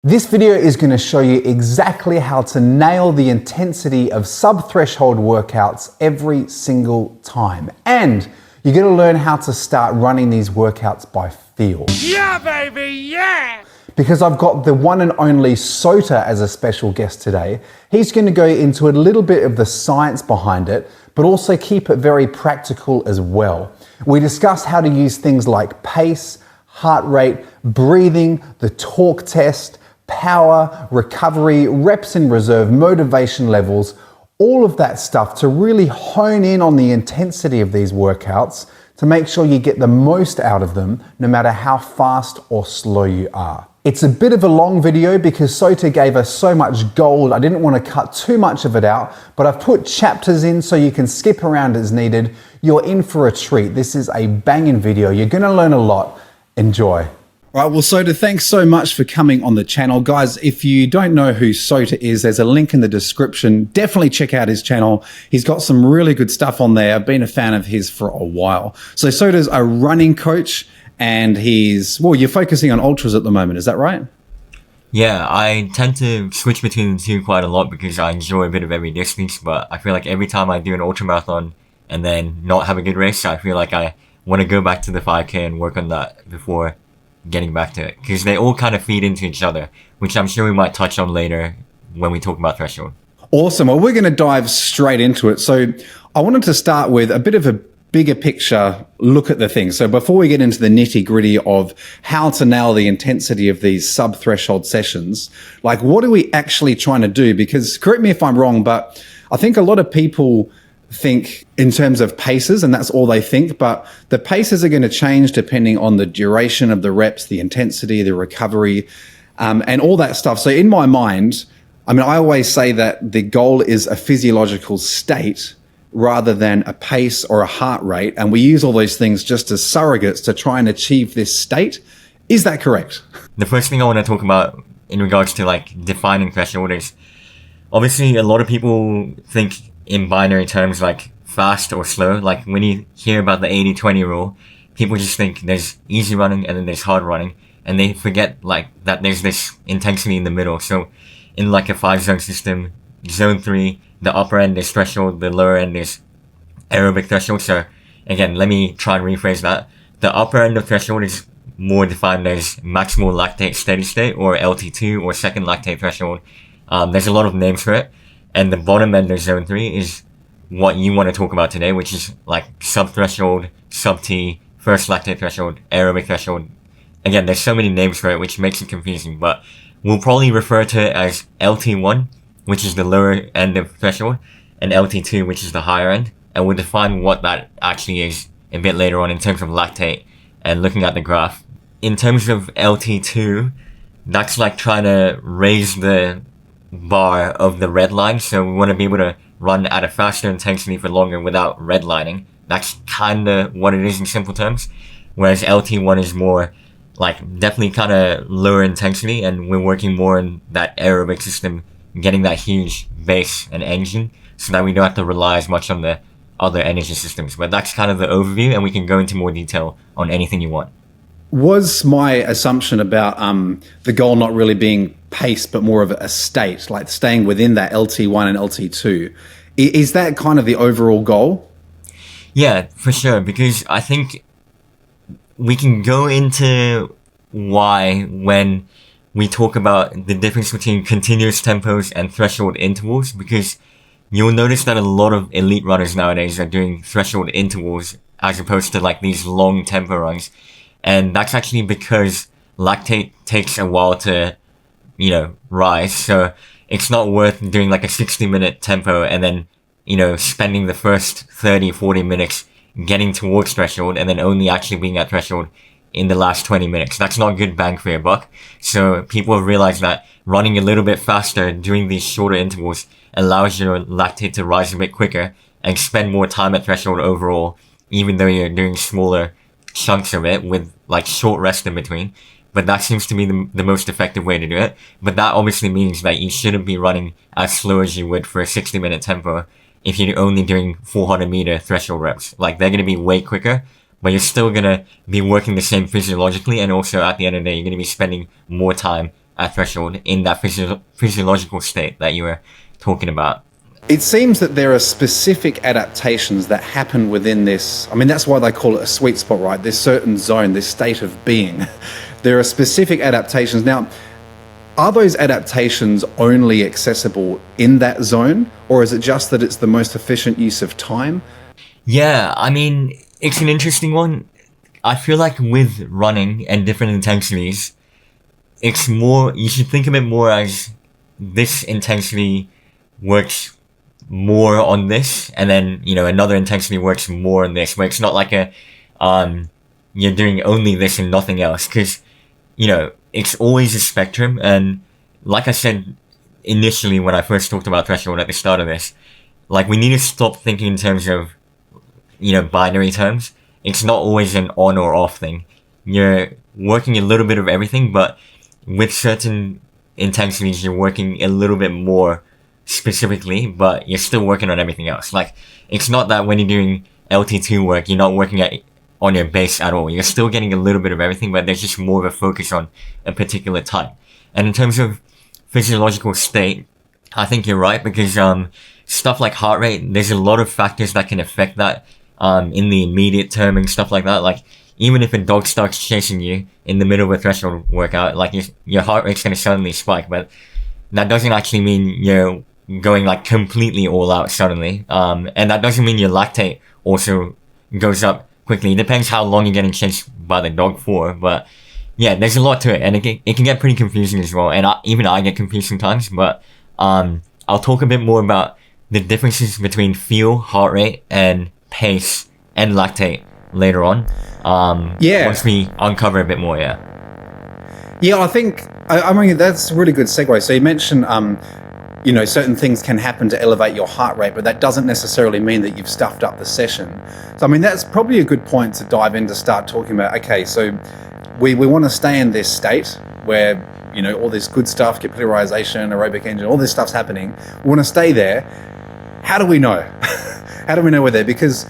This video is going to show you exactly how to nail the intensity of sub-threshold workouts every single time. And you're going to learn how to start running these workouts by feel. Yeah, baby, yeah! Because I've got the one and only Sota as a special guest today. He's going to go into a little bit of the science behind it, but also keep it very practical as well. We discuss how to use things like pace, heart rate, breathing, the torque test, power, recovery, reps in reserve, motivation levels, all of that stuff to really hone in on the intensity of these workouts to make sure you get the most out of them no matter how fast or slow you are. It's a bit of a long video because Sota gave us so much gold. I didn't want to cut too much of it out, but I've put chapters in so you can skip around as needed. You're in for a treat. This is a banging video. You're going to learn a lot. Enjoy. All right, well, Sota, thanks so much for coming on the channel. Guys, if you don't know who Sota is, there's a link in the description. Definitely check out his channel. He's got some really good stuff on there. I've been a fan of his for a while. So Sota's a running coach and you're focusing on ultras at the moment. Is that right? Yeah, I tend to switch between the two quite a lot because I enjoy a bit of every distance, but I feel like every time I do an ultra marathon and then not have a good race, I feel like I want to go back to the 5K and work on that before getting back to it, because they all kind of feed into each other, which I'm sure we might touch on later when we talk about threshold. Awesome. Well, we're going to dive straight into it. So I wanted to start with a bit of a bigger picture look at the thing. So before we get into the nitty gritty of how to nail the intensity of these sub-threshold sessions, like what are we actually trying to do? Because correct me if I'm wrong, but I think a lot of people think in terms of paces and that's all they think, but the paces are going to change depending on the duration of the reps, the intensity, the recovery, and all that stuff. So in my mind, I always say that the goal is a physiological state rather than a pace or a heart rate. And we use all those things just as surrogates to try and achieve this state. Is that correct? The first thing I want to talk about in regards to like defining threshold is obviously a lot of people think in binary terms like fast or slow. Like when you hear about the 80-20 rule, people just think there's easy running and then there's hard running, and they forget like that there's this intensity in the middle. So in like a 5-zone system, zone 3, the upper end is threshold, the lower end is aerobic threshold. So again, let me try and rephrase that. The upper end of threshold is more defined as maximal lactate steady state, or LT2, or second lactate threshold. There's a lot of names for it. And the bottom end of zone 3 is what you want to talk about today, which is like sub-threshold, sub-T, first lactate threshold, aerobic threshold. Again, there's so many names for it, which makes it confusing, but we'll probably refer to it as LT1, which is the lower end of threshold, and LT2, which is the higher end. And we'll define what that actually is a bit later on in terms of lactate and looking at the graph. In terms of LT2, that's like trying to raise the bar of the red line. So we want to be able to run at a faster intensity for longer without redlining. That's kind of what it is in simple terms. Whereas LT1 is more like definitely kind of lower intensity, and we're working more in that aerobic system, getting that huge base and engine so that we don't have to rely as much on the other energy systems. But that's kind of the overview, and we can go into more detail on anything you want. Was my assumption about the goal not really being pace, but more of a state, like staying within that LT1 and LT2? Is that kind of the overall goal? Yeah, for sure, because I think we can go into why when we talk about the difference between continuous tempos and threshold intervals, because you'll notice that a lot of elite runners nowadays are doing threshold intervals as opposed to like these long tempo runs. And that's actually because lactate takes a while to, rise. So it's not worth doing like a 60-minute tempo and then, spending the first 30, 40 minutes getting towards threshold and then only actually being at threshold in the last 20 minutes. That's not good bang for your buck. So people have realized that running a little bit faster, doing these shorter intervals, allows your lactate to rise a bit quicker and spend more time at threshold overall, even though you're doing smaller chunks of it with like short rest in between. But that seems to be the most effective way to do it. But that obviously means that you shouldn't be running as slow as you would for a 60-minute tempo if you're only doing 400 meter threshold reps. Like they're going to be way quicker, but you're still going to be working the same physiologically. And also at the end of the day, you're going to be spending more time at threshold in that physiological state that you were talking about. It seems that there are specific adaptations that happen within this. I mean, that's why they call it a sweet spot, right? This certain zone, this state of being. There are specific adaptations. Now, are those adaptations only accessible in that zone, or is it just that it's the most efficient use of time? Yeah, I mean, it's an interesting one. I feel like with running and different intensities, it's more, you should think of it more as this intensity works more on this, and then, you know, another intensity works more on this, where it's not like you're doing only this and nothing else, because, you know, it's always a spectrum. And like I said initially when I first talked about threshold at the start of this, like, we need to stop thinking in terms of, you know, binary terms. It's not always an on or off thing. You're working a little bit of everything, but with certain intensities, you're working a little bit more specifically, but you're still working on everything else. Like, it's not that when you're doing LT2 work, you're not working on your base at all. You're still getting a little bit of everything, but there's just more of a focus on a particular type. And in terms of physiological state, I think you're right, because stuff like heart rate, there's a lot of factors that can affect that in the immediate term and stuff like that. Like, even if a dog starts chasing you in the middle of a threshold workout, like, your heart rate's going to suddenly spike, but that doesn't actually mean you're going like completely all out suddenly. And that doesn't mean your lactate also goes up quickly. It depends how long you're getting chased by the dog for, but yeah, there's a lot to it, and it can get pretty confusing as well. And even I get confused sometimes, but I'll talk a bit more about the differences between feel, heart rate, and pace and lactate later on. Once we uncover a bit more, Yeah, I think, I mean, that's a really good segue. So you mentioned, you know, certain things can happen to elevate your heart rate, but that doesn't necessarily mean that you've stuffed up the session. So, I mean, that's probably a good point to dive in to start talking about, okay, so we want to stay in this state where, you know, all this good stuff, capillarization, aerobic engine, all this stuff's happening. We want to stay there. How do we know? How do we know we're there? Because,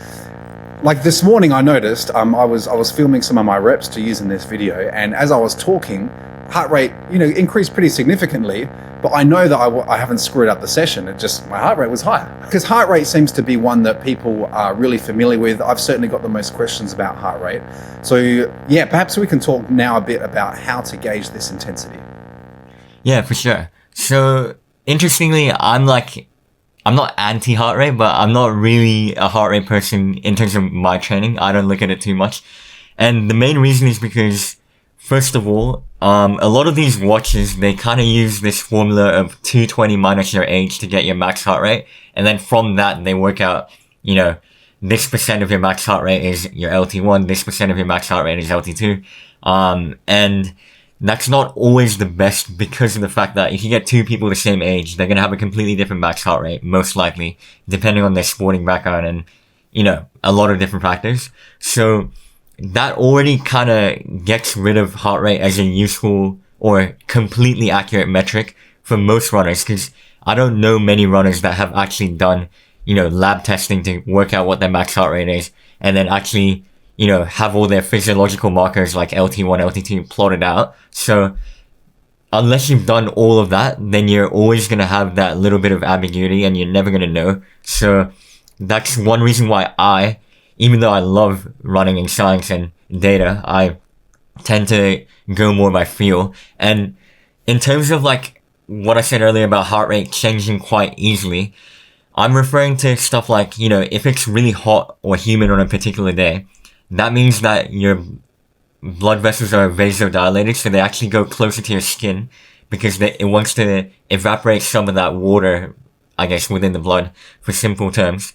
like, this morning I noticed, I was filming some of my reps to use in this video, and as I was talking, heart rate, you know, increased pretty significantly, but I know that I haven't screwed up the session. It just, my heart rate was higher. Because heart rate seems to be one that people are really familiar with. I've certainly got the most questions about heart rate. So yeah, perhaps we can talk now a bit about how to gauge this intensity. Yeah, for sure. So interestingly, I'm not anti-heart rate, but I'm not really a heart rate person in terms of my training. I don't look at it too much. And the main reason is because, first of all, a lot of these watches, they kind of use this formula of 220 minus your age to get your max heart rate. And then from that, they work out, you know, this percent of your max heart rate is your LT1, this percent of your max heart rate is LT2. And that's not always the best, because of the fact that if you get two people the same age, they're going to have a completely different max heart rate, most likely, depending on their sporting background and, you know, a lot of different factors. So that already kind of gets rid of heart rate as a useful or completely accurate metric for most runners, because I don't know many runners that have actually done, you know, lab testing to work out what their max heart rate is, and then actually, you know, have all their physiological markers like LT1, LT2 plotted out. So unless you've done all of that, then you're always going to have that little bit of ambiguity and you're never going to know. So that's one reason why even though I love running and science and data, I tend to go more by feel. And in terms of like what I said earlier about heart rate changing quite easily, I'm referring to stuff like, you know, if it's really hot or humid on a particular day, that means that your blood vessels are vasodilated, so they actually go closer to your skin because it wants to evaporate some of that water, I guess, within the blood, for simple terms.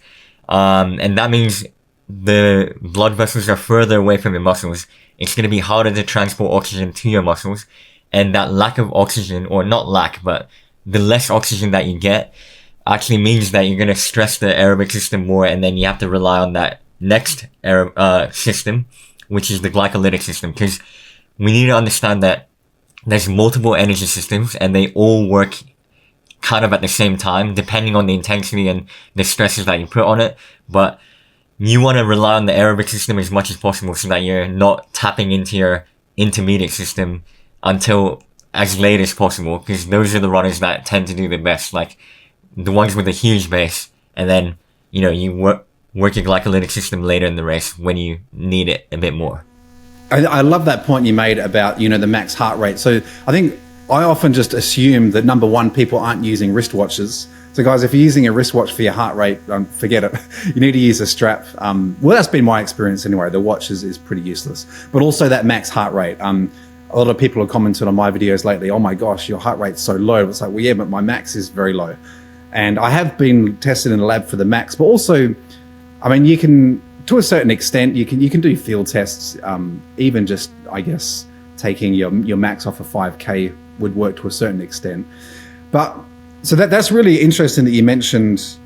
And that means the blood vessels are further away from your muscles. It's going to be harder to transport oxygen to your muscles. And that lack of oxygen, or not lack, but the less oxygen that you get actually means that you're going to stress the aerobic system more, and then you have to rely on that next system, which is the glycolytic system, because we need to understand that there's multiple energy systems and they all work kind of at the same time, depending on the intensity and the stresses that you put on it. But you want to rely on the aerobic system as much as possible so that you're not tapping into your intermediate system until as late as possible, because those are the runners that tend to do the best, like the ones with a huge base, and then, you know, you work your glycolytic system later in the race when you need it a bit more. I love that point you made about, you know, the max heart rate. So I think I often just assume that, number one, people aren't using wristwatches. So guys, if you're using a wristwatch for your heart rate, forget it. You need to use a strap. Well, that's been my experience anyway. The watch is pretty useless. But also that max heart rate. A lot of people have commented on my videos lately, oh my gosh, your heart rate's so low. It's like, well, yeah, but my max is very low. And I have been tested in the lab for the max, but also, I mean, you can, to a certain extent, you can do field tests. Even just, I guess, taking your max off a 5K would work to a certain extent. But so that's really interesting that you mentioned,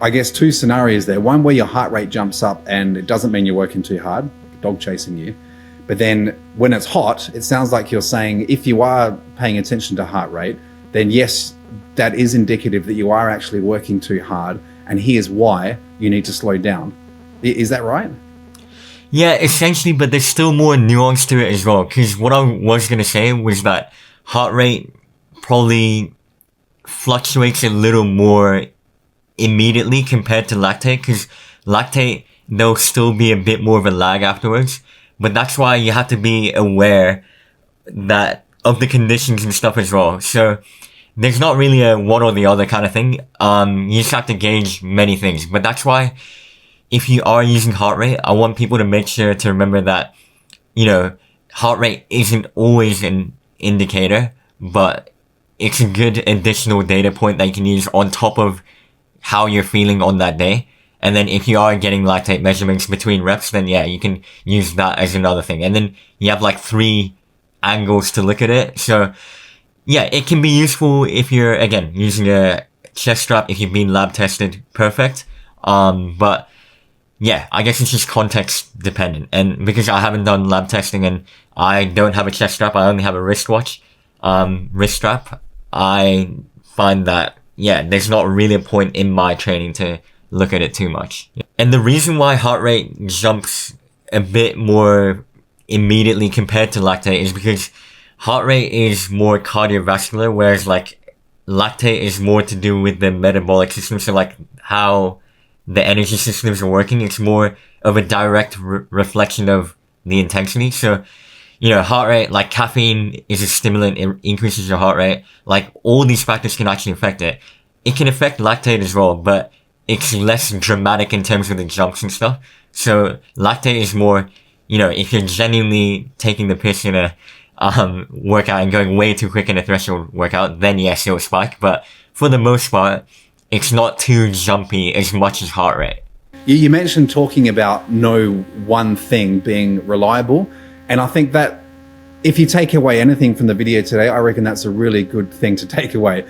I guess, two scenarios there. One where your heart rate jumps up and it doesn't mean you're working too hard, dog chasing you. But then when it's hot, it sounds like you're saying if you are paying attention to heart rate, then yes, that is indicative that you are actually working too hard. And here's why you need to slow down. Is that right? Yeah, essentially, but there's still more nuance to it as well. Because what I was going to say was that heart rate probably fluctuates a little more immediately compared to lactate. Because lactate, there'll still be a bit more of a lag afterwards. But that's why you have to be aware that of the conditions and stuff as well. So there's not really a one or the other kind of thing. You just have to gauge many things. But that's why if you are using heart rate, I want people to make sure to remember that, you know, heart rate isn't always an indicator, but it's a good additional data point that you can use on top of how you're feeling on that day. And then if you are getting lactate measurements between reps, then yeah, you can use that as another thing. And then you have like 3 angles to look at it. So yeah, it can be useful if you're, again, using a chest strap, if you've been lab tested, perfect. But yeah, I guess it's just context dependent. And because I haven't done lab testing and I don't have a chest strap, I only have a wrist strap, I find that, yeah, there's not really a point in my training to look at it too much. And the reason why heart rate jumps a bit more immediately compared to lactate is because heart rate is more cardiovascular, whereas like lactate is more to do with the metabolic system. So like how the energy systems are working, it's more of a direct reflection of the intensity. So, you know, heart rate, like caffeine is a stimulant, it increases your heart rate. Like all these factors can actually affect it. It can affect lactate as well, but it's less dramatic in terms of the jumps and stuff. So lactate is more, you know, if you're genuinely taking the piss in a workout and going way too quick in a threshold workout, then yes, it'll spike. But for the most part, it's not too jumpy as much as heart rate. You mentioned talking about no one thing being reliable. And I think that if you take away anything from the video today, I reckon that's a really good thing to take away.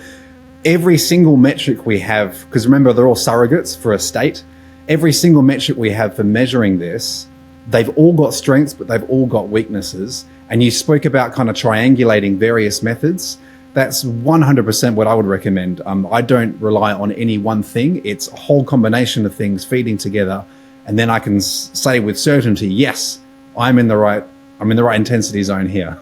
Every single metric we have, because remember, they're all surrogates for a state. Every single metric we have for measuring this, they've all got strengths, but they've all got weaknesses. And you spoke about kind of triangulating various methods. That's 100% what I would recommend. I don't rely on any one thing. It's a whole combination of things feeding together. And then I can say with certainty, yes, I'm in the right intensity zone here.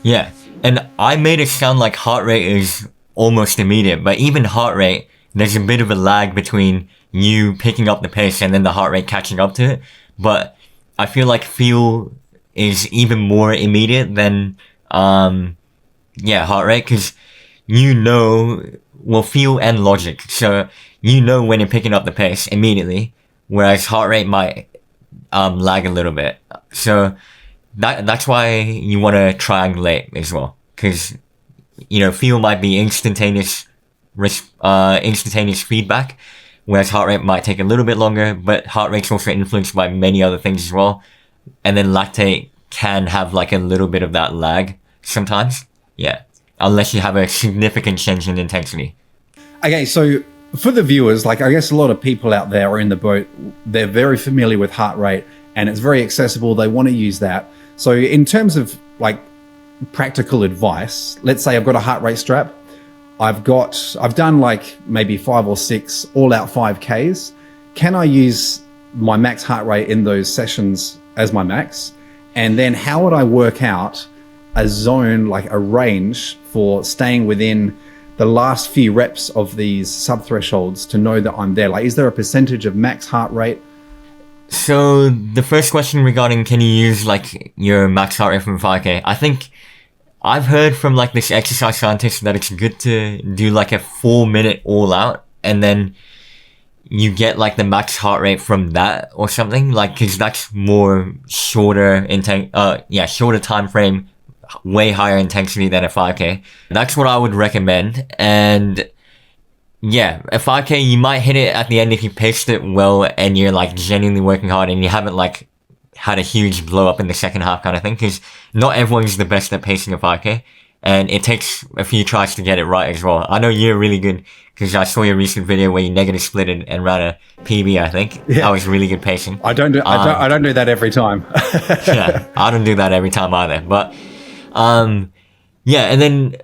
Yeah. And I made it sound like heart rate is almost immediate, but even heart rate, there's a bit of a lag between you picking up the pace and then the heart rate catching up to it. But I feel like feel is even more immediate than, heart rate, because you know, well, feel and logic. So you know when you're picking up the pace immediately, whereas heart rate might, lag a little bit. So that's why you want to triangulate as well. Cause, you know, feel might be instantaneous feedback, whereas heart rate might take a little bit longer, but heart rate's also influenced by many other things as well. And then lactate can have like a little bit of that lag sometimes. Yeah. Unless you have a significant change in intensity. Okay, so for the viewers, like I guess a lot of people out there are in the boat, they're very familiar with heart rate and it's very accessible. They want to use that. So in terms of like practical advice, let's say I've got a heart rate strap. I've done like maybe 5 or 6 all out 5Ks. Can I use my max heart rate in those sessions as my max? And then how would I work out a zone, like a range for staying within the last few reps of these sub thresholds to know that I'm there? Like, is there a percentage of max heart rate? So the first question regarding can you use like your max heart rate from 5K, I think I've heard from like this exercise scientist that it's good to do like a 4-minute all out, and then you get like the max heart rate from that or something, like, cause that's more shorter shorter time frame, way higher intensity than a 5K. That's what I would recommend. And yeah, a 5K, you might hit it at the end if you paced it well and you're like genuinely working hard and you haven't like had a huge blow up in the second half kind of thing, because not everyone's the best at pacing a 5K. And it takes a few tries to get it right as well. I know you're really good because I saw your recent video where you negative split and ran a PB, I think. Yeah. That was really good pacing. I don't do that every time. Yeah, I don't do that every time either. But, yeah, and then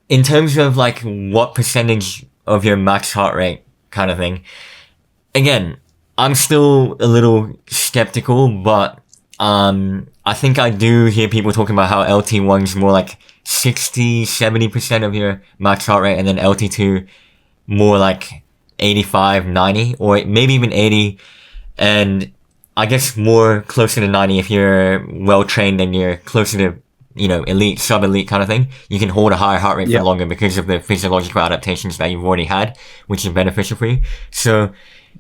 in terms of like what percentage of your max heart rate kind of thing, again, I'm still a little skeptical, but I think I do hear people talking about how LT1 is more like 60-70% of your max heart rate, and then LT2 more like 85-90, or maybe even 80, and I guess more closer to 90 if you're well trained and you're closer to, you know, elite, sub-elite kind of thing. You can hold a higher heart rate for longer because of the physiological adaptations that you've already had, which is beneficial for you. So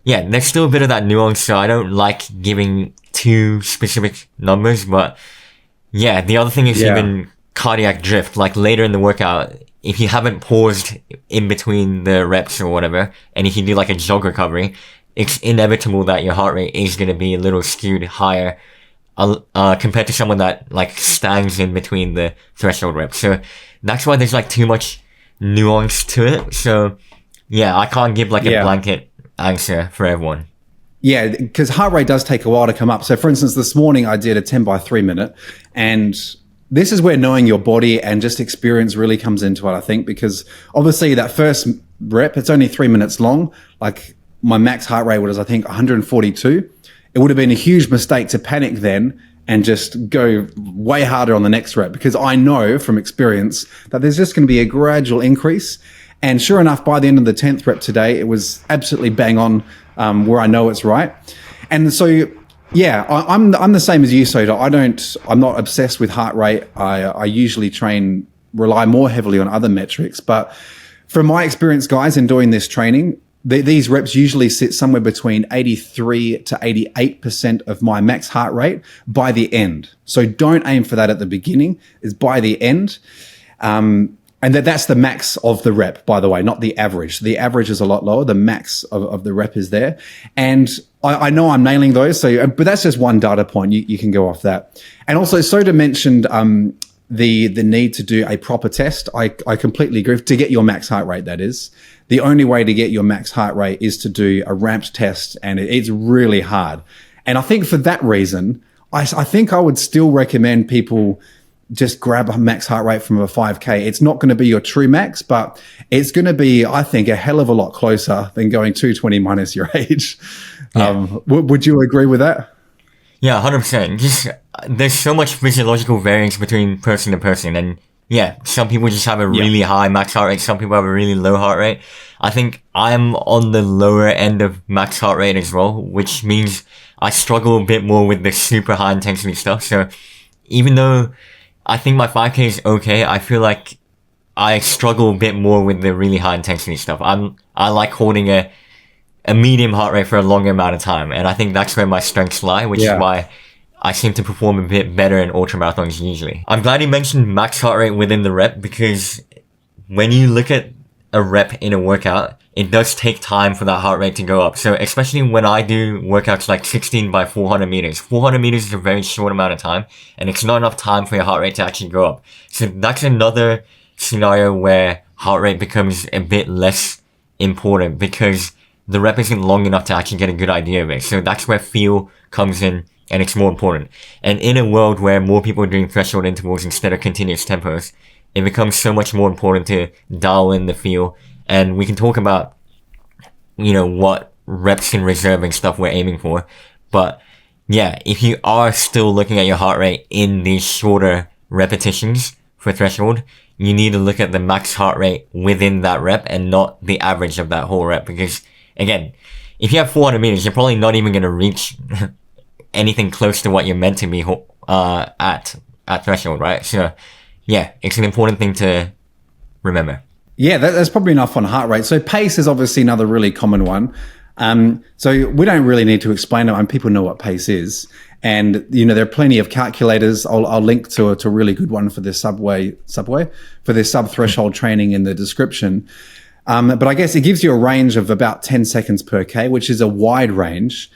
yeah, there's still a bit of that nuance, so I don't like giving too specific numbers, but yeah, the other thing is even cardiac drift, like later in the workout, if you haven't paused in between the reps or whatever, and if you do like a jog recovery, it's inevitable that your heart rate is going to be a little skewed higher compared to someone that like stands in between the threshold reps. So that's why there's like too much nuance to it. So yeah, I can't give like a blanket answer for everyone. Yeah, because heart rate does take a while to come up. So for instance, this morning I did a 10x3 minute, and this is where knowing your body and just experience really comes into it, I think, because obviously that first rep, it's only 3 minutes long. Like my max heart rate was, I think, 142. It would have been a huge mistake to panic then and just go way harder on the next rep, because I know from experience that there's just going to be a gradual increase. And sure enough, by the end of the 10th rep today, it was absolutely bang on where I know it's right. And so, yeah, I'm the same as you, Sota. I'm not obsessed with heart rate. I usually rely more heavily on other metrics. But from my experience, guys, in doing this training, these reps usually sit somewhere between 83 to 88% of my max heart rate by the end. So don't aim for that at the beginning, it's by the end. And that's the max of the rep, by the way, not the average. The average is a lot lower. The max of the rep is there. And I know I'm nailing those. But that's just one data point. You can go off that. And also, Sota mentioned the need to do a proper test. I completely agree. To get your max heart rate, that is. The only way to get your max heart rate is to do a ramped test. And it's really hard. And I think for that reason, I think I would still recommend people just grab a max heart rate from a 5K. It's not going to be your true max, but it's going to be, I think, a hell of a lot closer than going 220 minus your age. Yeah. Would you agree with that? Yeah, 100%. Just there's so much physiological variance between person to person, and yeah, some people just have a really high max heart rate, some people have a really low heart rate. I think I'm on the lower end of max heart rate as well, which means I struggle a bit more with the super high intensity stuff. So even though I think my 5K is okay, I feel like I struggle a bit more with the really high intensity stuff. I like holding a medium heart rate for a longer amount of time, and I think that's where my strengths lie, which is why I seem to perform a bit better in ultramarathons usually. I'm glad you mentioned max heart rate within the rep, because when you look at a rep in a workout, it does take time for that heart rate to go up. So especially when I do workouts like 16 by 400 meters, 400 meters is a very short amount of time, and it's not enough time for your heart rate to actually go up. So that's another scenario where heart rate becomes a bit less important because the rep isn't long enough to actually get a good idea of it. So that's where feel comes in, and it's more important. And in a world where more people are doing threshold intervals instead of continuous tempos, it becomes so much more important to dial in the feel. And we can talk about, you know, what reps in reserve and stuff we're aiming for. But yeah, if you are still looking at your heart rate in these shorter repetitions for threshold, you need to look at the max heart rate within that rep and not the average of that whole rep. Because again, if you have 400 meters, you're probably not even going to reach anything close to what you're meant to be at threshold, right? So yeah, it's an important thing to remember. Yeah, that's probably enough on heart rate. So pace is obviously another really common one. So we don't really need to explain it, and people know what pace is. And, there are plenty of calculators. I'll link to a really good one for this for this sub-threshold training in the description. But I guess it gives you a range of about 10 seconds per K, which is a wide range.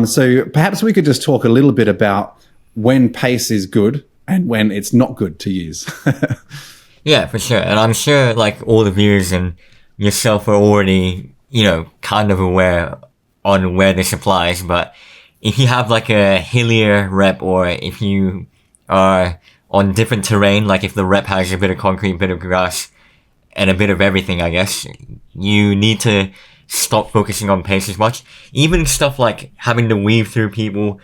So perhaps we could just talk a little bit about when pace is good and when it's not good to use. Yeah, for sure. And I'm sure like all the viewers and yourself are already, kind of aware on where this applies. But if you have like a hillier rep, or if you are on different terrain, like if the rep has a bit of concrete, a bit of grass, and a bit of everything, I guess, you need to stop focusing on pace as much. Even stuff like having to weave through people.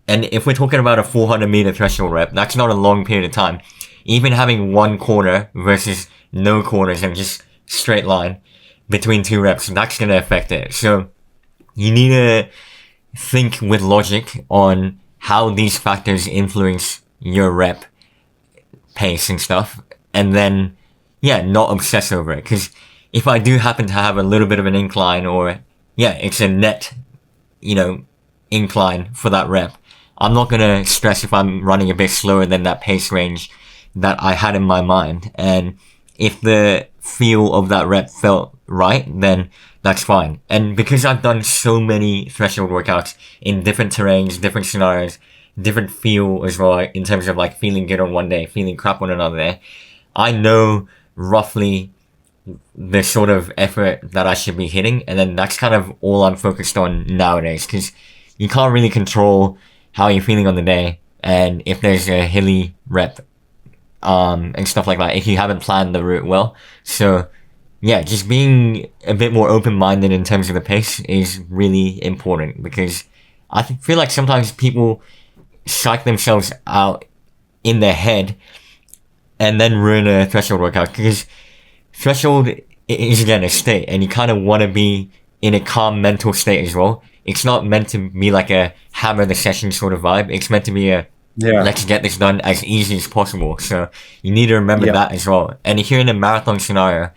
And if we're talking about a 400 meter threshold rep, that's not a long period of time. Even having one corner versus no corners and just straight line between two reps, that's going to affect it. So you need to think with logic on how these factors influence your rep pace and stuff. And then, not obsess over it. Because if I do happen to have a little bit of an incline, or, it's a net, incline for that rep, I'm not going to stress if I'm running a bit slower than that pace range that I had in my mind. And if the feel of that rep felt right, then that's fine. And because I've done so many threshold workouts in different terrains, different scenarios, different feel as well, in terms of like feeling good on one day, feeling crap on another day, I know roughly the sort of effort that I should be hitting. And then that's kind of all I'm focused on nowadays, because you can't really control how you're feeling on the day. And if there's a hilly rep, and stuff like that, if you haven't planned the route well. So just being a bit more open-minded in terms of the pace is really important, because I feel like sometimes people psych themselves out in their head and then ruin a threshold workout, because threshold is again a state, and you kind of want to be in a calm mental state as well. It's not meant to be like a hammer the session sort of vibe. It's meant to be a let's get this done as easy as possible. So you need to remember that as well. And if you're in a marathon scenario,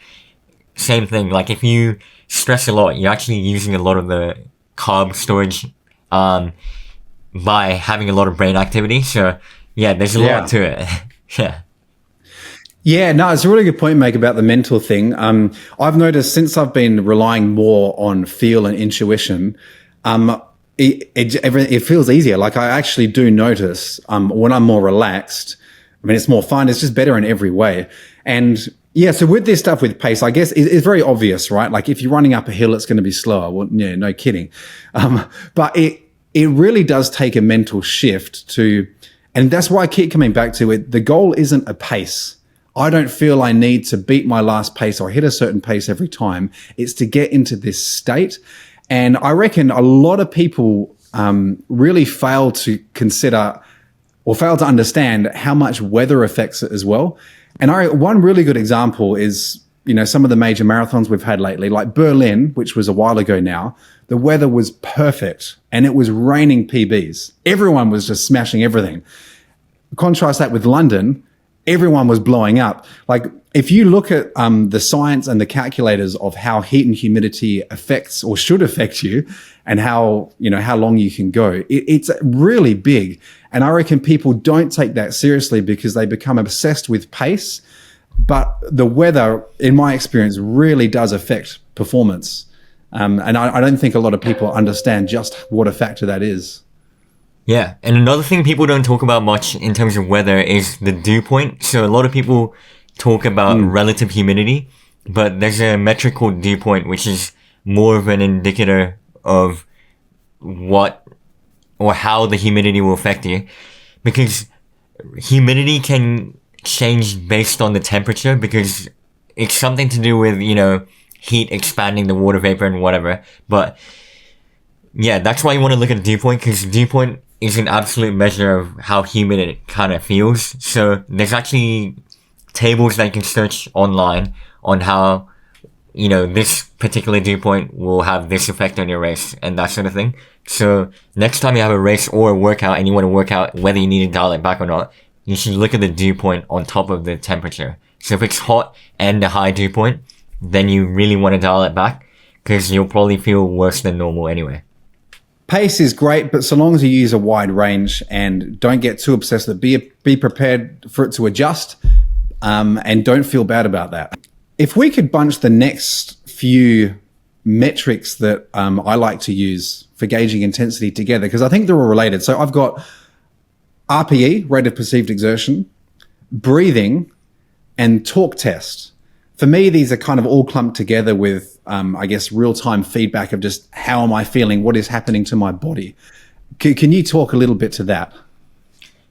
same thing. Like if you stress a lot, you're actually using a lot of the carb storage by having a lot of brain activity. So there's a lot to it. Yeah, no, it's a really good point you make about the mental thing. I've noticed since I've been relying more on feel and intuition, it feels easier. Like I actually do notice when I'm more relaxed. I mean, it's more fun. It's just better in every way. And so with this stuff with pace, I guess it's very obvious, right? Like if you're running up a hill, it's going to be slower. Well, no kidding. But it really does take a mental shift to, and that's why I keep coming back to it. The goal isn't a pace. I don't feel I need to beat my last pace or hit a certain pace every time. It's to get into this state. And I reckon a lot of people really fail to consider or fail to understand how much weather affects it as well. And one really good example is, some of the major marathons we've had lately, like Berlin, which was a while ago now. The weather was perfect and it was raining PBs. Everyone was just smashing everything. Contrast that with London. Everyone was blowing up. Like if you look at the science and the calculators of how heat and humidity affects or should affect you, and how long you can go, it's really big. And I reckon people don't take that seriously because they become obsessed with pace. But the weather, in my experience, really does affect performance. And I don't think a lot of people understand just what a factor that is. Yeah, and another thing people don't talk about much in terms of weather is the dew point. So a lot of people talk about relative humidity, but there's a metric called dew point, which is more of an indicator of what or how the humidity will affect you. Because humidity can change based on the temperature, because it's something to do with, heat expanding the water vapor and whatever. But that's why you want to look at dew point, because dew point is an absolute measure of how humid it kind of feels. So there's actually tables that you can search online on how, this particular dew point will have this effect on your race and that sort of thing. So next time you have a race or a workout and you want to work out whether you need to dial it back or not, you should look at the dew point on top of the temperature. So if it's hot and a high dew point, then you really want to dial it back because you'll probably feel worse than normal anyway. Pace is great, but so long as you use a wide range and don't get too obsessed with it, be prepared for it to adjust, and don't feel bad about that. If we could bunch the next few metrics that I like to use for gauging intensity together, because I think they're all related. So I've got RPE, rate of perceived exertion, breathing, and torque test. For me, these are kind of all clumped together with, real-time feedback of just how am I feeling, what is happening to my body. Can you talk a little bit to that?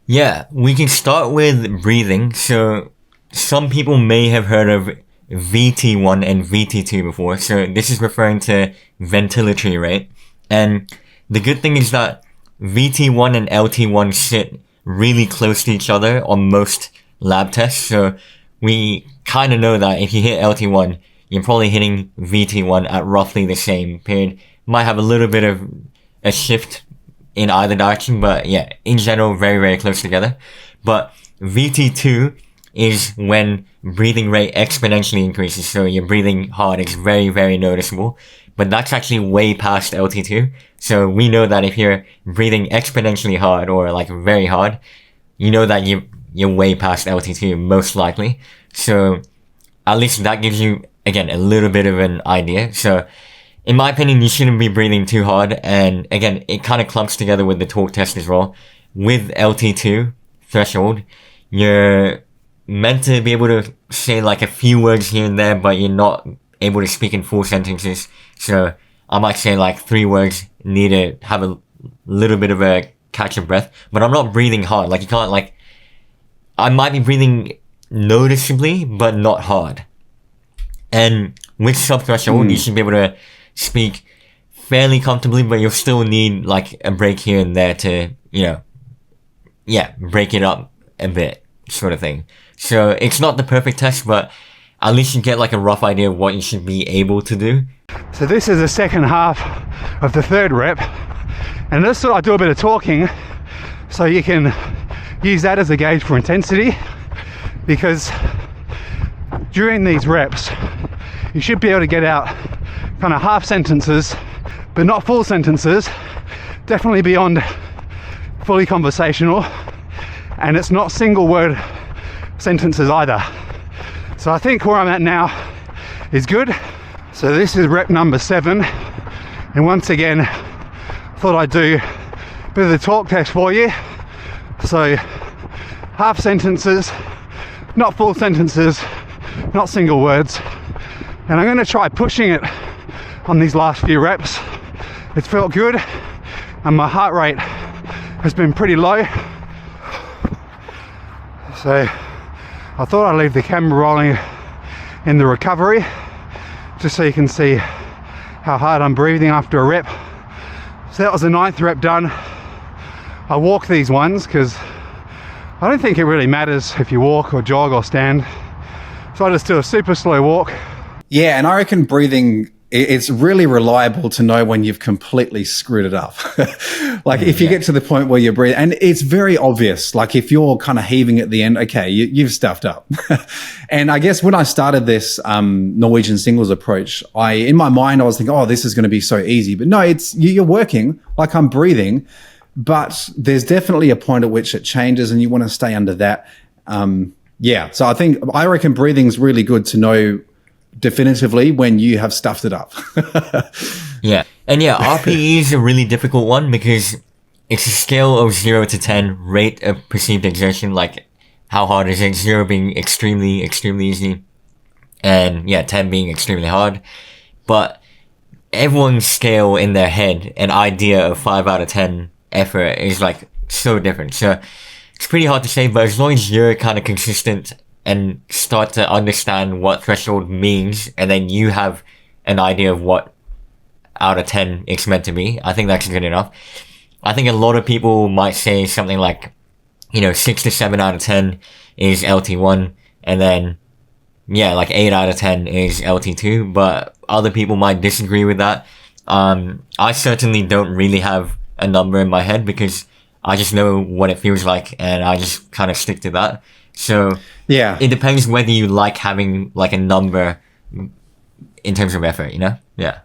Yeah, we can start with breathing. So some people may have heard of VT1 and VT2 before. So this is referring to ventilatory rate. And the good thing is that VT1 and LT1 sit really close to each other on most lab tests. So we kind of know that if you hit LT1, you're probably hitting VT1 at roughly the same period. Might have a little bit of a shift in either direction, but yeah, in general, very, very close together. But VT2 is when breathing rate exponentially increases. So you're breathing hard. It's very, very noticeable. But that's actually way past LT2. So we know that if you're breathing exponentially hard or like very hard, you know that you're way past LT2 most likely. So at least that gives you, again, a little bit of an idea. So in my opinion, you shouldn't be breathing too hard. And again, it kind of clumps together with the torque test as well. With LT2 threshold, you're meant to be able to say like a few words here and there, but you're not able to speak in full sentences. So I might say like 3 words, need to have a little bit of a catch of breath, but I'm not breathing hard. Like you can't I might be breathing noticeably, but not hard. And with sub-threshold, you should be able to speak fairly comfortably, but you'll still need like a break here and there to, break it up a bit, sort of thing. So it's not the perfect test, but at least you get like a rough idea of what you should be able to do. So this is the second half of the third rep, and this I do a bit of talking, so you can use that as a gauge for intensity, because during these reps you should be able to get out kind of half sentences, but not full sentences, definitely beyond fully conversational, and it's not single word sentences either. So I think where I'm at now is good. So this is rep number 7, and once again thought I'd do a bit of the talk test for you. So half sentences, not full sentences, not single words, and I'm going to try pushing it on these last few reps. It's felt good and my heart rate has been pretty low, so I thought I'd leave the camera rolling in the recovery just so you can see how hard I'm breathing after a rep. So that was the 9th rep done. I walk these ones because I don't think it really matters if you walk or jog or stand, so I just do a super slow walk. Yeah, and I reckon breathing, it's really reliable to know when you've completely screwed it up. Like if you get to the point where you're breathing, and it's very obvious, like if you're kind of heaving at the end, okay, you've stuffed up. And I guess when I started this Norwegian Singles approach, in my mind, I was thinking, oh, this is going to be so easy. But no, you're working, like I'm breathing, but there's definitely a point at which it changes and you want to stay under that. So I reckon breathing's really good to know definitively when you have stuffed it up. Yeah. And yeah, RPE is a really difficult one because it's a scale of 0 to 10 rate of perceived exertion. Like how hard is it? 0 being extremely, extremely easy. And yeah, 10 being extremely hard. But everyone's scale in their head, an idea of 5 out of 10 effort is like so different. So it's pretty hard to say, but as long as you're kind of consistent and start to understand what threshold means, and then you have an idea of what out of 10 it's meant to be, I think that's good enough. I think a lot of people might say something like, 6 to 7 out of 10 is LT1, and then, like 8 out of 10 is LT2, but other people might disagree with that. I certainly don't really have a number in my head because I just know what it feels like and I just kind of stick to that. So Yeah. it depends whether you like having like a number in terms of effort, Yeah.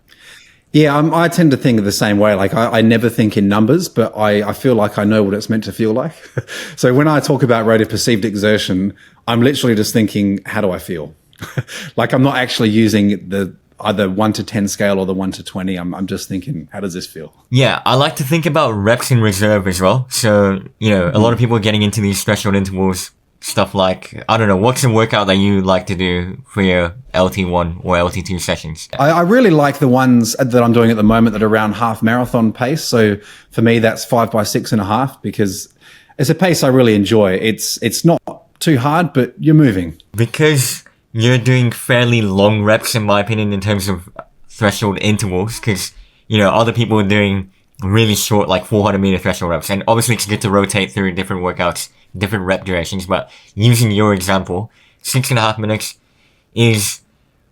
Yeah, I tend to think of the same way. Like, I never think in numbers, but I feel like I know what it's meant to feel like. So when I talk about rate of perceived exertion, I'm literally just thinking, how do I feel? Like, I'm not actually using the either 1 to 10 scale or the 1 to 20. I'm just thinking, how does this feel? Yeah, I like to think about reps in reserve as well. So, a lot of people are getting into these threshold intervals, stuff like, I don't know, what's a workout that you like to do for your LT1 or LT2 sessions? I really like the ones that I'm doing at the moment that are around half marathon pace. So for me, that's 5 by 6.5 because it's a pace I really enjoy. It's not too hard, but you're moving. Because you're doing fairly long reps, in my opinion, in terms of threshold intervals, because, other people are doing really short, like 400 meter threshold reps. And obviously it's good to rotate through different workouts, different rep durations, but using your example, 6.5 minutes is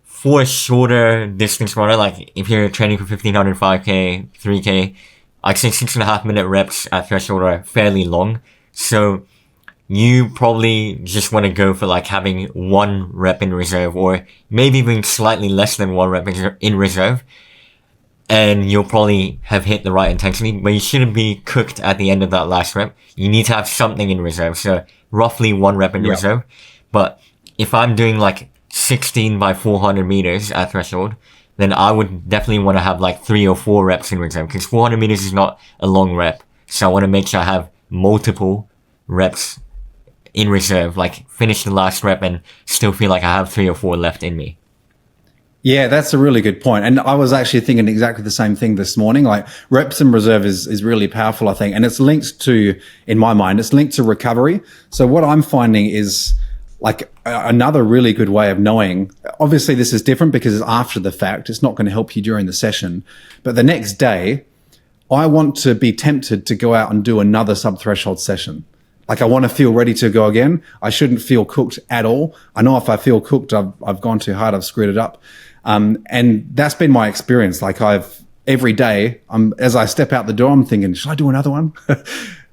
for a shorter distance runner. Like if you're training for 1500, 5K, 3K, I'd say 6.5 minute reps at threshold are fairly long. So you probably just want to go for like having 1 rep in reserve, or maybe even slightly less than 1 rep in reserve. And you'll probably have hit the right intensity, but you shouldn't be cooked at the end of that last rep. You need to have something in reserve. So roughly 1 rep in reserve. But if I'm doing like 16 by 400 meters at threshold, then I would definitely want to have like 3 or 4 reps in reserve, because 400 meters is not a long rep. So I want to make sure I have multiple reps in reserve, like finish the last rep and still feel like I have 3 or 4 left in me. Yeah, that's a really good point. And I was actually thinking exactly the same thing this morning. Like, reps in reserve is really powerful, I think. And it's linked to, in my mind, it's linked to recovery. So what I'm finding is like another really good way of knowing, obviously this is different because it's after the fact. It's not going to help you during the session. But the next day, I want to be tempted to go out and do another sub-threshold session. Like, I want to feel ready to go again. I shouldn't feel cooked at all. I know if I feel cooked, I've gone too hard, I've screwed it up. And that's been my experience. Like, every day, as I step out the door, I'm thinking, should I do another one?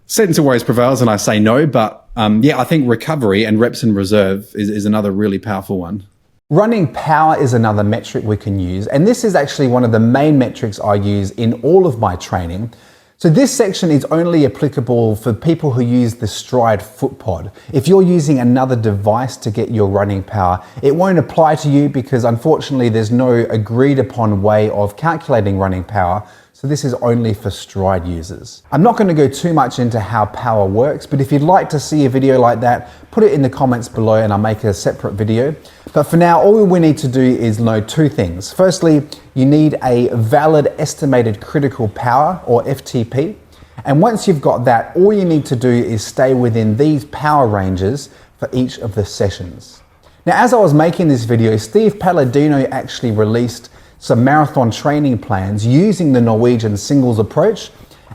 Sentence always prevails and I say no. But I think recovery and reps in reserve is another really powerful one. Running power is another metric we can use. And this is actually one of the main metrics I use in all of my training. So this section is only applicable for people who use the Stride foot pod. If you're using another device to get your running power, it won't apply to you because unfortunately there's no agreed upon way of calculating running power. So this is only for Stride users. I'm not going to go too much into how power works, but if you'd like to see a video like that, put it in the comments below and I'll make a separate video. But for now, all we need to do is know 2 things. Firstly, you need a valid estimated critical power, or FTP. And once you've got that, all you need to do is stay within these power ranges for each of the sessions. Now, as I was making this video, Steve Palladino actually released some marathon training plans using the Norwegian Singles approach.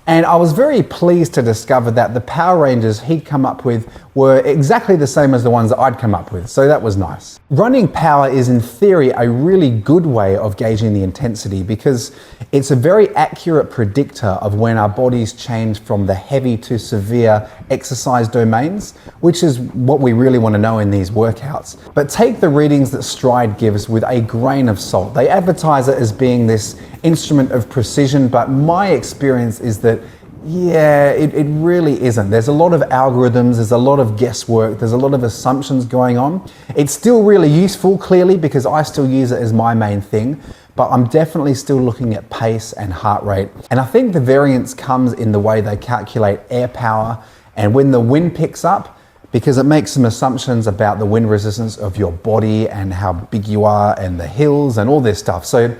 And I was very pleased to discover that the power ranges he'd come up with were exactly the same as the ones that I'd come up with. So that was nice. Running power is in theory a really good way of gauging the intensity because it's a very accurate predictor of when our bodies change from the heavy to severe exercise domains, which is what we really want to know in these workouts. But take the readings that Stride gives with a grain of salt. They advertise it as being this instrument of precision, but my experience is that it really isn't. There's a lot of algorithms, there's a lot of guesswork, there's a lot of assumptions going on. It's still really useful, clearly, because I still use it as my main thing, but I'm definitely still looking at pace and heart rate. And I think the variance comes in the way they calculate air power and when the wind picks up, because it makes some assumptions about the wind resistance of your body and how big you are and the hills and all this stuff. So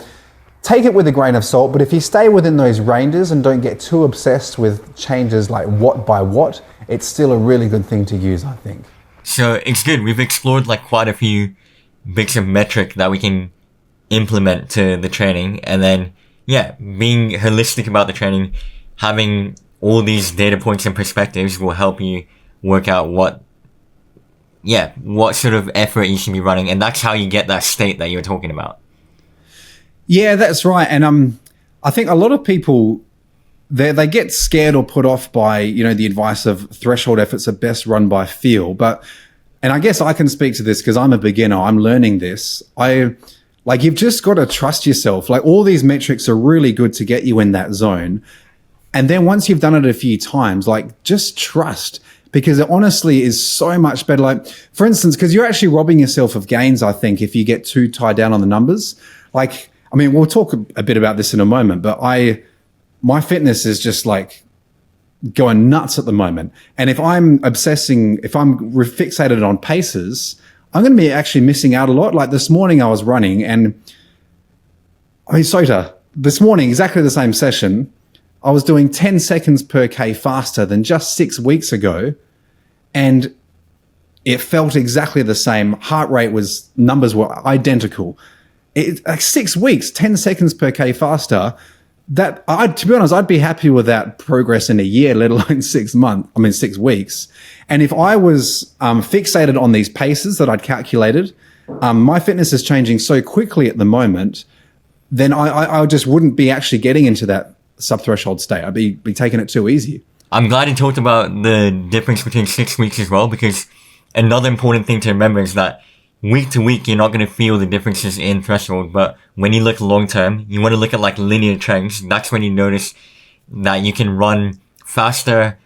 take it with a grain of salt, but if you stay within those ranges and don't get too obsessed with changes like watt by watt, it's still a really good thing to use, I think. So it's good. We've explored like quite a few bits of metric that we can implement to the training, and then being holistic about the training, having all these data points and perspectives will help you work out what sort of effort you should be running. And that's how you get that state that you're talking about. Yeah, that's right. And I think a lot of people, they get scared or put off by, the advice of threshold efforts are best run by feel. And I guess I can speak to this because I'm a beginner. I'm learning this. You've just got to trust yourself. Like, all these metrics are really good to get you in that zone. And then once you've done it a few times, just trust, because it honestly is so much better. Like, for instance, because you're actually robbing yourself of gains, I think, if you get too tied down on the numbers. We'll talk a bit about this in a moment, but my fitness is just going nuts at the moment. And if I'm fixated on paces, I'm going to be actually missing out a lot. Like this morning I was running and Sota, this morning, exactly the same session, I was doing 10 seconds per K faster than just 6 weeks ago. And it felt exactly the same. Heart rate numbers were identical. 6 weeks, 10 seconds per K faster. To be honest, I'd be happy with that progress in a year, let alone 6 weeks. And if I was fixated on these paces that I'd calculated, my fitness is changing so quickly at the moment, then I just wouldn't be actually getting into that sub-threshold state. I'd be taking it too easy. I'm glad you talked about the difference between 6 weeks as well, because another important thing to remember is that week to week, you're not going to feel the differences in threshold. But when you look long term, you want to look at linear trends. That's when you notice that you can run faster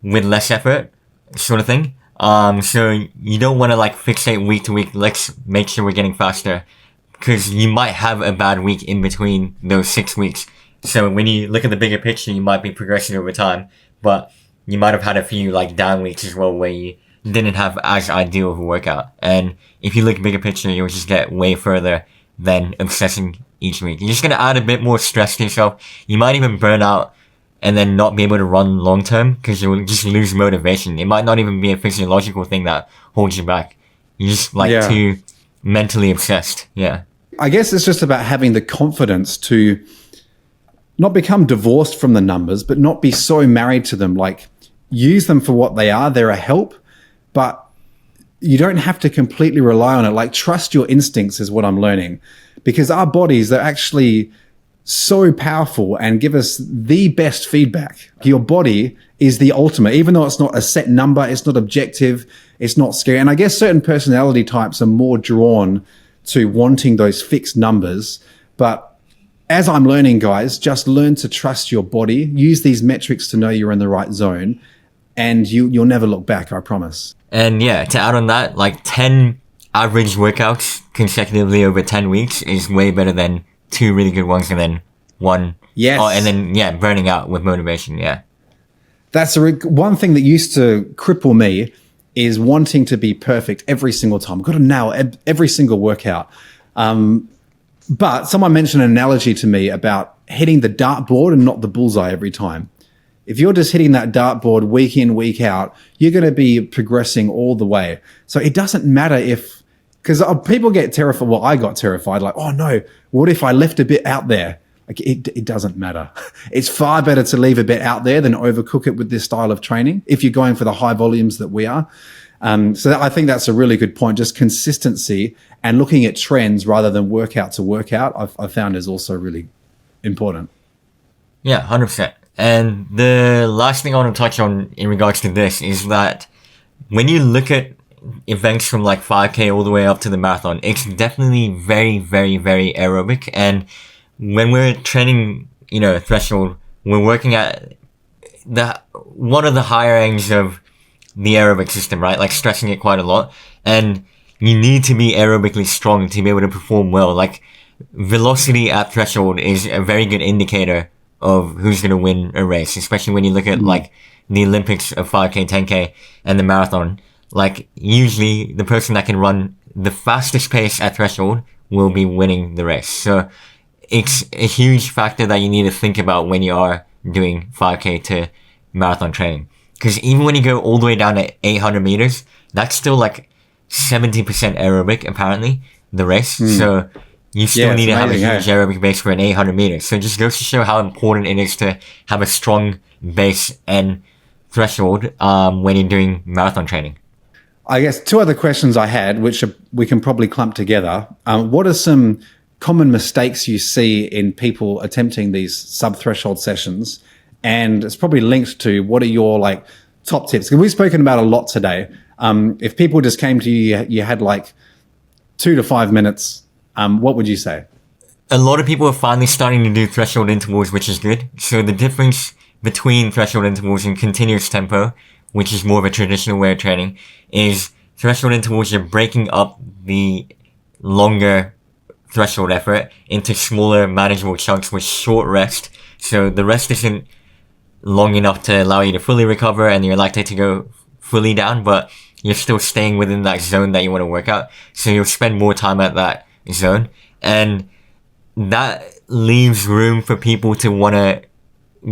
with less effort, sort of thing. So you don't want to fixate week to week. Let's make sure we're getting faster, because you might have a bad week in between those 6 weeks. So when you look at the bigger picture, you might be progressing over time, but you might have had a few down weeks as well where you didn't have as ideal of a workout. And if you look bigger picture, you'll just get way further than obsessing each week. You're just going to add a bit more stress to yourself. You might even burn out and then not be able to run long term because you'll just lose motivation. It might not even be a physiological thing that holds you back. You're just too mentally obsessed. Yeah. I guess it's just about having the confidence to not become divorced from the numbers, but not be so married to them. Use them for what they are. They're a help, but you don't have to completely rely on it. Trust your instincts is what I'm learning, because our bodies, they're actually so powerful and give us the best feedback. Your body is the ultimate, even though it's not a set number, it's not objective, it's not scary. And I guess certain personality types are more drawn to wanting those fixed numbers. But as I'm learning, guys, just learn to trust your body, use these metrics to know you're in the right zone, and you'll never look back, I promise. And to add on that, 10 average workouts consecutively over 10 weeks is way better than 2 really good ones and then 1. Yes. Oh, and then, burning out with motivation. Yeah. That's one thing that used to cripple me, is wanting to be perfect every single time. I've got to nail every single workout. But someone mentioned an analogy to me about hitting the dartboard and not the bullseye every time. If you're just hitting that dartboard week in, week out, you're going to be progressing all the way. So it doesn't matter because people get terrified. Well, I got terrified. Oh no, what if I left a bit out there? It doesn't matter. It's far better to leave a bit out there than overcook it with this style of training, if you're going for the high volumes that we are. I think that's a really good point. Just consistency and looking at trends rather than workout to workout, I've found is also really important. Yeah, 100%. And the last thing I want to touch on in regards to this is that when you look at events from 5K all the way up to the marathon, it's definitely very, very, very aerobic. And when we're training, threshold, we're working at one of the higher ends of the aerobic system, right? Stressing it quite a lot. And you need to be aerobically strong to be able to perform well. Velocity at threshold is a very good indicator of who's going to win a race, especially when you look at the Olympics of 5K, 10K and the marathon. Usually the person that can run the fastest pace at threshold will be winning the race. So it's a huge factor that you need to think about when you are doing 5K to marathon training. Because even when you go all the way down to 800 meters, that's still 70% aerobic, apparently, the race. So you still it's need to have a amazing, huge aerobic base for an 800 meters. So it just goes to show how important it is to have a strong base and threshold when you're doing marathon training. I guess 2 other questions I had, which we can probably clump together. What are some common mistakes you see in people attempting these sub-threshold sessions? And it's probably linked to what are your like top tips? Because we've spoken about a lot today. If people just came to you, you had like 2 to 5 minutes, what would you say? A lot of people are finally starting to do threshold intervals, which is good. So the difference between threshold intervals and continuous tempo, which is more of a traditional way of training, is threshold intervals, you're breaking up the longer threshold effort into smaller manageable chunks with short rest. So the rest isn't long enough to allow you to fully recover and you're likely to go fully down, but you're still staying within that zone that you want to work out. So you'll spend more time at that zone. And that leaves room for people to want to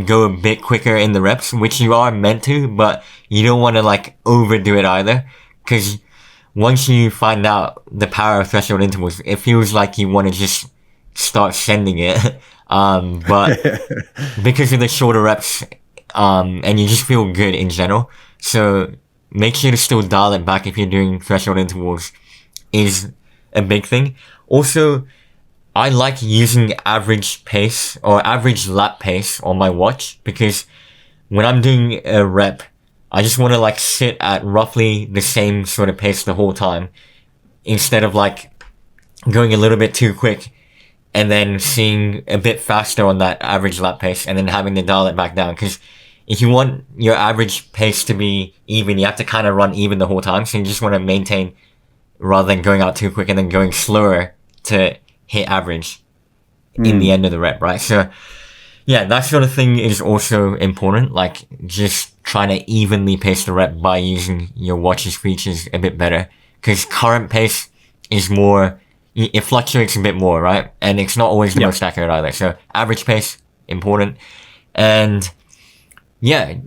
go a bit quicker in the reps, which you are meant to, but you don't want to like overdo it either. Because once you find out the power of threshold intervals, it feels like you want to just start sending it. But because of the shorter reps, and you just feel good in general. So make sure to still dial it back if you're doing threshold intervals is a big thing. Also, I like using average pace or average lap pace on my watch because when I'm doing a rep, I just want to like sit at roughly the same sort of pace the whole time instead of like going a little bit too quick and then seeing a bit faster on that average lap pace and then having to dial it back down. Because if you want your average pace to be even, you have to kind of run even the whole time. So you just want to maintain rather than going out too quick and then going slower to hit average in the end of the rep, right? So yeah, that sort of thing is also important. Like just trying to evenly pace the rep by using your watch's features a bit better. Because current pace is more, it fluctuates a bit more, right? And it's not always the most accurate either. So average pace, important. And yeah,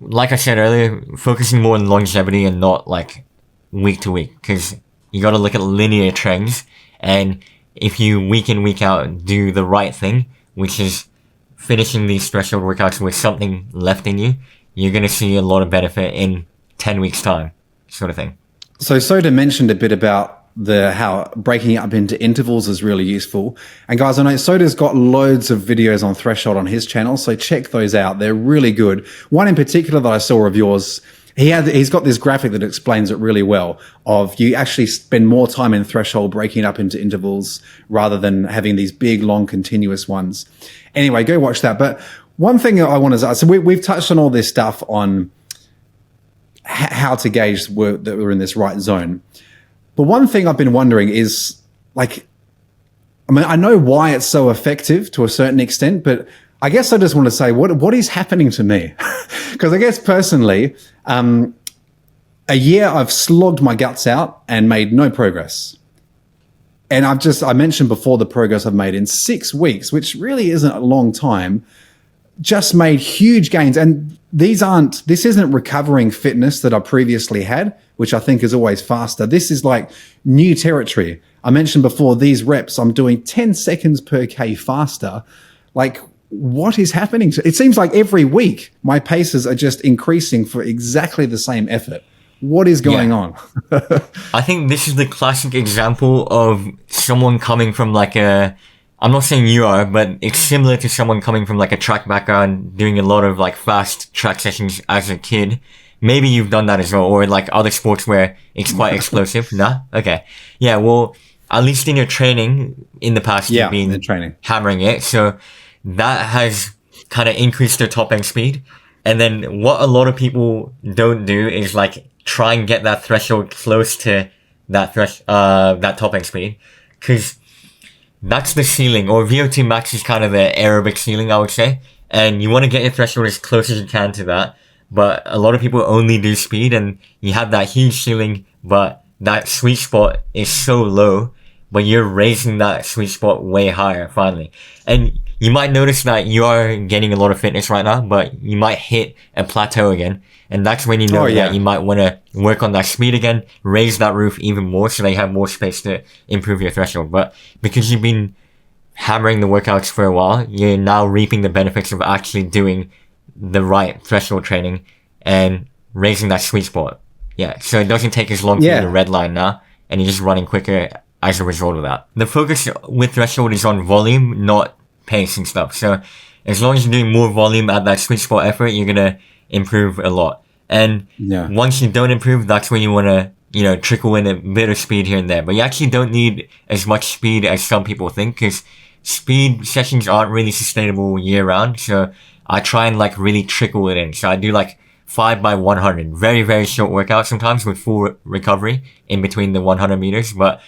like I said earlier, focusing more on longevity and not like week to week. Because you got to look at linear trends. And if you week in, week out do the right thing, which is finishing these threshold workouts with something left in you, you're going to see a lot of benefit in 10 weeks time, sort of thing. So Sota mentioned a bit about how breaking it up into intervals is really useful. And guys, I know Sota's got loads of videos on threshold on his channel, so check those out. They're really good. One in particular that I saw of yours, he's got this graphic that explains it really well of you actually spend more time in threshold breaking it up into intervals rather than having these big, long, continuous ones. Anyway, go watch that. But one thing I want to say, so we've touched on all this stuff on how to gauge that we're in this right zone. But one thing I've been wondering is, like, I mean, I know why it's so effective to a certain extent, but I guess I just want to say, what is happening to me? Because I guess personally, a year I've slogged my guts out and made no progress. And I mentioned before the progress I've made in 6 weeks, which really isn't a long time, just made huge gains. And this isn't recovering fitness that I previously had, which I think is always faster. This is like new territory. I mentioned before these reps, I'm doing 10 seconds per K faster. Like, what is happening? It seems like every week my paces are just increasing for exactly the same effort. What is going on? I think this is the classic example of someone coming from like I'm not saying you are, but it's similar to someone coming from like a track background, doing a lot of like fast track sessions as a kid. Maybe you've done that as well, or like other sports where it's quite explosive. Nah? Okay. Yeah, well, at least in your training in the past, you've been hammering it. So that has kind of increased their top end speed. And then what a lot of people don't do is like try and get that threshold close to that that top end speed. Cause that's the ceiling, or VO2 max is kind of the aerobic ceiling, I would say. And you want to get your threshold as close as you can to that. But a lot of people only do speed and you have that huge ceiling, but that sweet spot is so low, but you're raising that sweet spot way higher finally. And you might notice that you are getting a lot of fitness right now, but you might hit a plateau again. And that's when you know that you might want to work on that speed again, raise that roof even more so that you have more space to improve your threshold. But because you've been hammering the workouts for a while, you're now reaping the benefits of actually doing the right threshold training and raising that sweet spot. Yeah, so it doesn't take as long for you to red line now, and you're just running quicker as a result of that. The focus with threshold is on volume, not pace and stuff. So as long as you're doing more volume at that sweet spot effort, you're gonna improve a lot. And once you don't improve, that's when you want to, you know, trickle in a bit of speed here and there. But you actually don't need as much speed as some people think, because speed sessions aren't really sustainable year round. So I try and like really trickle it in. So I do like 5 by 100, very, very short workout sometimes with full recovery in between the 100 meters. But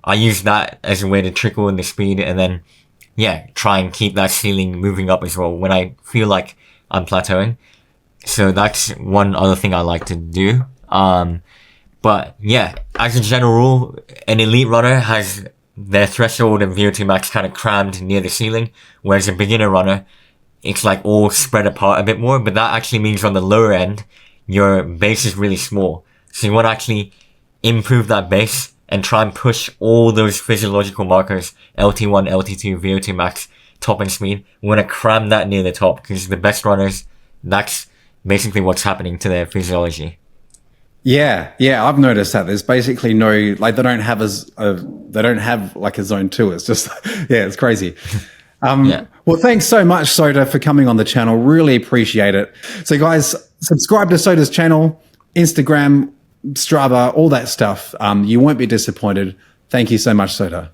I use that as a way to trickle in the speed and then, try and keep that ceiling moving up as well when I feel like I'm plateauing. So that's one other thing I like to do. But yeah, as a general rule, an elite runner has their threshold and VO2 max kind of crammed near the ceiling, whereas a beginner runner, it's like all spread apart a bit more. But that actually means on the lower end, your base is really small. So you want to actually improve that base and try and push all those physiological markers, LT1, LT2, VO2 max, top and speed. We want to cram that near the top, because the best runners, that's basically what's happening to their physiology. Yeah, I've noticed that there's basically no, like they don't have like a zone 2. It's just, it's crazy. Well, thanks so much, Sota, for coming on the channel. Really appreciate it. So guys, subscribe to Sota's channel, Instagram, Strava, all that stuff. You won't be disappointed. Thank you so much, Sota.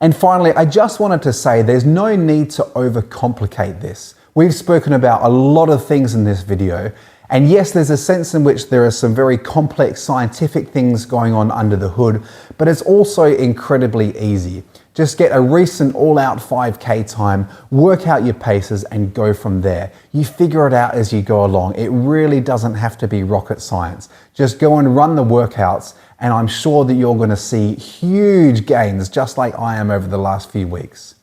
And finally, I just wanted to say there's no need to overcomplicate this. We've spoken about a lot of things in this video. And yes, there's a sense in which there are some very complex scientific things going on under the hood, but it's also incredibly easy. Just get a recent all-out 5K time, work out your paces and go from there. You figure it out as you go along. It really doesn't have to be rocket science. Just go and run the workouts and I'm sure that you're going to see huge gains just like I am over the last few weeks.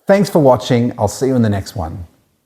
Thanks for watching. I'll see you in the next one.